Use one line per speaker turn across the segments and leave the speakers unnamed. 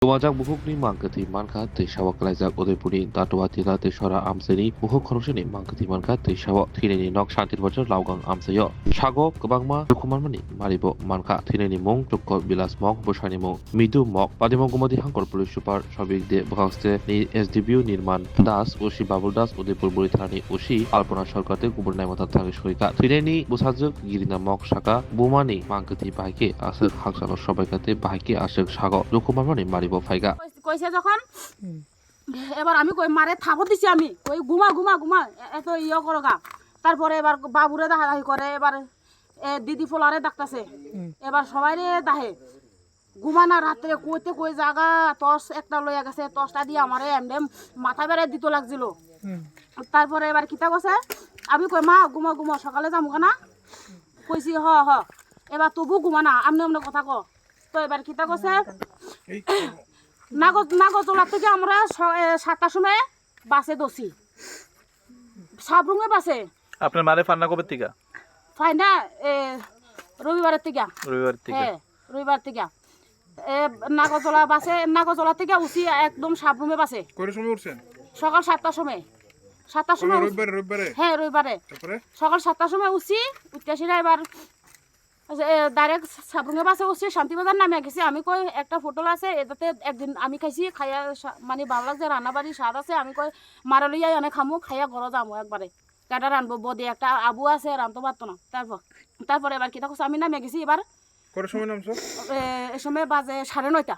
Tumajang buhok ni mangkati manka te shawa klaijak Udaipuri Datuwa tila te shora amseni buhok khorosani mangkati manka te shawa thinani nok shantir bachar laugang amsayo shago kwbangma dukumanmani maribo manka thinani mung tukko bilas mok bosani mung midu mok padimong gumadi hangkor police super sabik de bhagste ni SDBU Nirman Das Ushi Babul Das Udaipur buri thani Ushi Alpona সরকারতে গুবরনাই মাথা থাকে সইকা থিরেনি বুসাজক গিরিনা mock Shaka বুমানি মাংকতি বাহিকে আসক হাকসানো সবাইকাতে বাহিকে আসক সাগর দুকুমারমানি মারিব ফাইগা
কইছে যখন এবার আমি কই মারে থাপড় দিছি আমি কই ঘুমা ঘুমা ঘুমা এত করগা তারপরে এবার বাবুরে দাহাদাহি করে এবার দিদি ফোলারে ডাকতাছে এবার সবাইরে দাহে ঘুমানা রাত্রে কইতে কই জাগা টস একটা লইয়া গেছে টসটা দিয়ে আমারে এমডেম মাথা বেড়ে দিতে লাগছিল তারপরে এবার কিতা কছে আমি কই মা ঘুমা ঘুমা সকালে যামু না কইছি হ হ এবার তবু ঘুমানা আমনে আমনে কথা ক তো এবার কিতা কছে নাগরতলা থেকে আমরা 7টার সময় বাসে দছি সাবরুমে বাসে
আপনার মারে ফান্না কবে থেকে
ফাইনা রবিবারের থেকে হ্যাঁ রবিবার থেকে নাগরতলা থেকে উঠি একদম সাবরুমে বাসে
কয়টার সময় উঠছেন?
সকাল 7টার সময়
রবিবারে
হ্যাঁ রবিবারে সকাল 7টার সময় উঠছি উঠতেছিরা এবার ডাইরেক্ট সাবরুমে বাসে উঠছি শান্তিবাজার নামে গেছি আমি কই একটা হোটেল আছে এটাতে একদিন আমি খাইছি খাইয়া মানে ভালো লাগছে রান্নাবাড়ি স্বাদ আছে আমি কই মারা লইয়া এনে খামু খাইয়া ঘরে যাবো একবারে কাটা রানবো বদি একটা আবু আছে রানতে পারতো না তারপরে এবার কিতা করছে আমি নামে গেছি এবার
কয়টার সময় নামছো?
এ সময় বাজে 9:30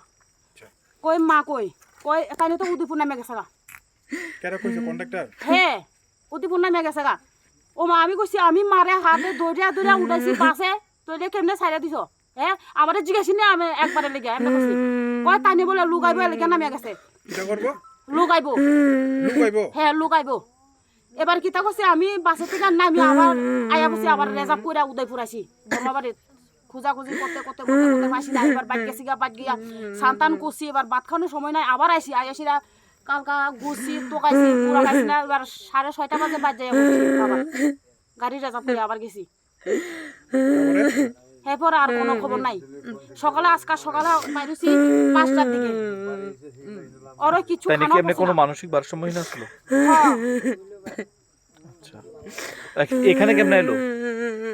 কই মা কই তাই তো উদয়পুর নামে গেছে গা
কেরা কইছে কন্ডাক্টর?
হ্যাঁ উদয়পুর নামে গেছে গা ও মা আমি কইছি আমি মারে হাতে দৌড়িয়া উঠাইছি বাসে তুই কেমনে ছাইরা দিছ হ্যাঁ আমার জিজ্ঞাসি নি আমি একবারে লেগে এমনি করছি কয় তানি বলে লুকাইবো লেগে নামে গেছে
কিটা করব?
লুকাইবো হ্যাঁ লুকাইবো এবার কিতা করছে আমি বাসে থেকে নামি আবার আয়া বসে আবার রেজার্ভ করে উদয়পুর আসি বর্মাবাড়ির খুঁজাখুঁজি করতে আসি না এবার বাদ গিয়া সান্তান করছি এবার ভাত খাওয়ানোর সময় নাই আবার আইসিরা কালকা ঘুরছি টোকাইছি পুরা খাইছি না এবার 6:30 বাজে বাদ যাই আবার গাড়ি রেজার্ভ করে আবার গেছি এরপর আর কোনো খবর নাই সকালে বাইরেছি 5টার দিকে ওর কিছু
তাই নাকি আপনি কোনো মানসিক ভারসাম্যহীন ছিল? আচ্ছা এখানে কেমনে এলো?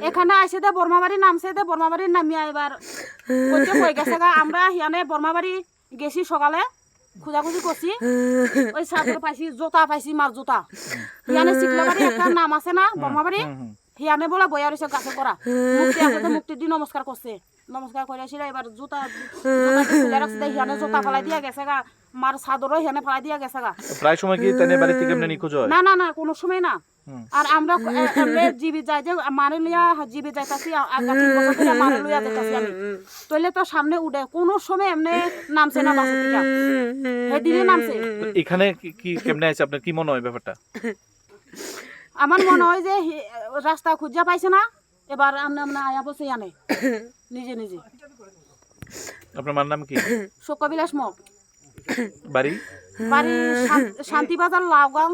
এখানে আইসে দে বর্মাবাড়ি নামছে দে বর্মাবাড়ির নামিয়া এবার কইতে কই গেছে গা আমরা হিয়ানে বর্মাবাড়ি গেছি সকালে খুঁজাখুঁজি করছি ওই সাথে পাইছি জোতা পাইছি মার জোতা হিয়ানে চিকলাবাড়ি একটা নাম আছে না বর্মাবাড়ি হিয়ানে বলে বইয়া রয়েছে গাছে করা মুক্তি আছে মুক্তি দি নমস্কার করছে নমস্কার করে আসিরা এবার জুতা রাখছে হিয়ানে জুতা ফেলাই দিয়া গেছে গা মার চাদরও হিয়ানে ফেলাই দিয়া গেছে গা
প্রায় সময় কি তানে বাড়ি থেকে এমনি নিখোঁজ হয়?
না কোনো সময় না আর আমরা জীবিত যাই যে মানে লিয়া জীবিত যাইতাছি আগাতি বছর ধরে মানে লইয়া যাইতাছি আমি তইলে তো সামনে উড়ে কোনো সময় এমনি নামছে না বাসা থেকে সেদিনে নামছে
এখানে কি কেমনে আছে আপনার কি মনে হয় ব্যাপারটা?
আমার মনে হয় যে রাস্তা খুঁজা পাইছে না এবার আমরা আয়া বসে আনে নিজে
আপনার মার নাম কি?
শোকবিলাস মক
বাড়ি
শান্তিবাজার লাউগাং।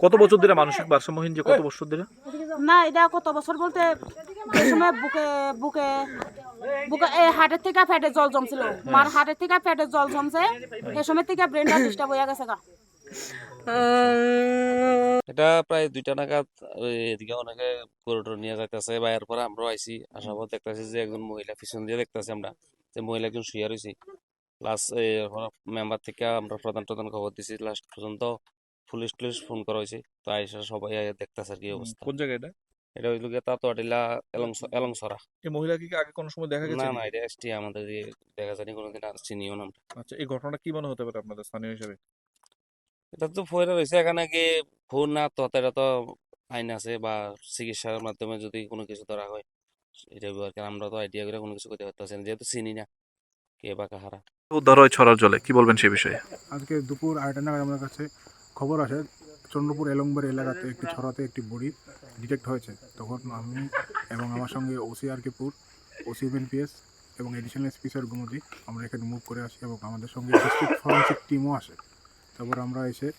কত বছর ধরে মানসিক ভারসাম্যহীন যে কত বছর ধরে?
না এটা কত বছর বলতে যে সময় বুকে হার্টের থেকে ফ্যাটে জল জমছিল মার হার্টের থেকে ফ্যাটে জল জমছে সে সময় থেকে ব্রেনটা ডিস্টার্ব হয়ে গেছে গা
এটা প্রায় 2টা নাগাদ এদিকে অনেকে গরুটর নিয়ে যাইতেছে বা এরপরে আমরাও আইসি আসার পর দেখতেছি যে একজন মহিলা পিছন দিয়ে দেখতেছি আমরা যে মহিলা একজন শুয়ে রয়েছি লাস্ট মেম্বার থেকে আমরা প্রধান খবর দিছি লাস্ট পর্যন্ত পুলিশ ফোন করা হয়েছে তো আইসা সবাই দেখতেছে আর কি অবস্থা।
কোন জায়গা এটা?
এটা হইল গিয়ে তাতোয়াটিলা এলংসরা।
এই মহিলা কি আগে কোনো সময় দেখা গেছে?
না এটা এসটি আমাদের দেখা যায়নি কোনোদিন আর চিনিও না।
আচ্ছা এই ঘটনাটা কি মনে হতে পারে আপনাদের স্থানীয় হিসেবে?
এটা তো ফয়রা রয়েছে এখানে গিয়ে ফোন না তো এটা তো আইন আছে বা চিকিৎসার মাধ্যমে যদি কোনো কিছু ধরা হয় এটা আর কি আমরা তো আইডিয়া করে কোনো কিছু করতে পারতেছি না যেহেতু চিনি না কে বা কাহারা।
উদ্ধার হয় ছড়ার জলে, কি বলবেন সেই বিষয়ে?
আজকে দুপুর 2টা নাগাদ আমার কাছে খবর আসে চন্দ্রপুর এলংবাড়ি এলাকাতে একটি ছড়াতে একটি বডি ডিটেক্ট হয়েছে। তখন আমি এবং আমার সঙ্গে ওসি আরকেপুর, ওসি এনপিএস এবং এডিশনাল এসপি স্যার গুমতি আমরা এখানে মুভ করে আসি এবং আমাদের সঙ্গে ডিস্ট্রিক্ট ফরেন্সিক টিমও আসে। তারপর আমরা এসে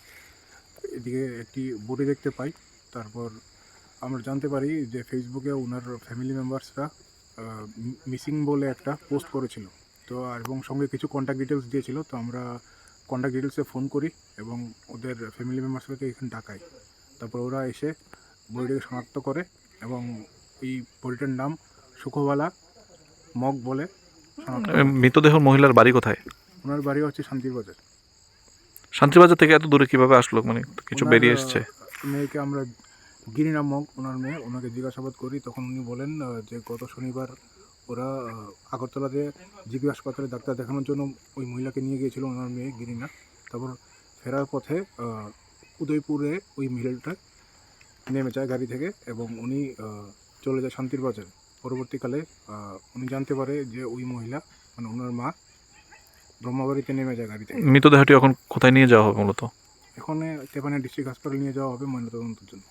এদিকে একটি বডি দেখতে পাই। তারপর আমরা জানতে পারি যে ফেসবুকে ওনার ফ্যামিলি মেম্বার্সরা মিসিং বলে একটা পোস্ট করেছিল তো এবং সঙ্গে কিছু কন্ট্যাক্ট ডিটেলস দিয়েছিল, তো আমরা কন্ট্যাক্ট ডিটেলসে ফোন করি এবং ওদের ফ্যামিলি মেম্বার্সকে এখানে ডাকাই। তারপর ওরা এসে বডিটাকে শনাক্ত করে এবং এই বডিটার নাম সুখবালা মগ বলে শনাক্ত করে।
মৃতদেহ মহিলার বাড়ি কোথায়?
ওনার বাড়ি হচ্ছে শান্তির বাজার।
শান্তিবাজার থেকে এত দূরে কিভাবে আসলো, মানে কিছু
ওনার,
বেরিয়ে এসছে?
মেয়েকে আমরা গিরিনা মগ ওনার মেয়ে, ওনাকে জিজ্ঞাসাবাদ করি, তখন উনি বলেন যে গত শনিবার ওরা আগরতলাতে জিবি হাসপাতালে ডাক্তার দেখানোর জন্য ওই মহিলাকে নিয়ে গিয়েছিল ওনার মেয়ে গিরিনা। তারপর ফেরার পথে উদয়পুরে ওই মহিলাটা নেমে যায় গাড়ি থেকে এবং উনি চলে যায় শান্তির বাজার। পরবর্তীকালে উনি জানতে পারে যে ওই মহিলা মানে ওনার মা ব্রহ্মাবাড়িতে নেমে যায় গাড়ি থেকে।
মৃতদেহটি এখন কোথায় নিয়ে যাওয়া হবে মূলত?
এখানে তেপানিয়া ডিস্ট্রিক্ট হাসপাতালে নিয়ে যাওয়া হবে ময়নাতদন্তের জন্য।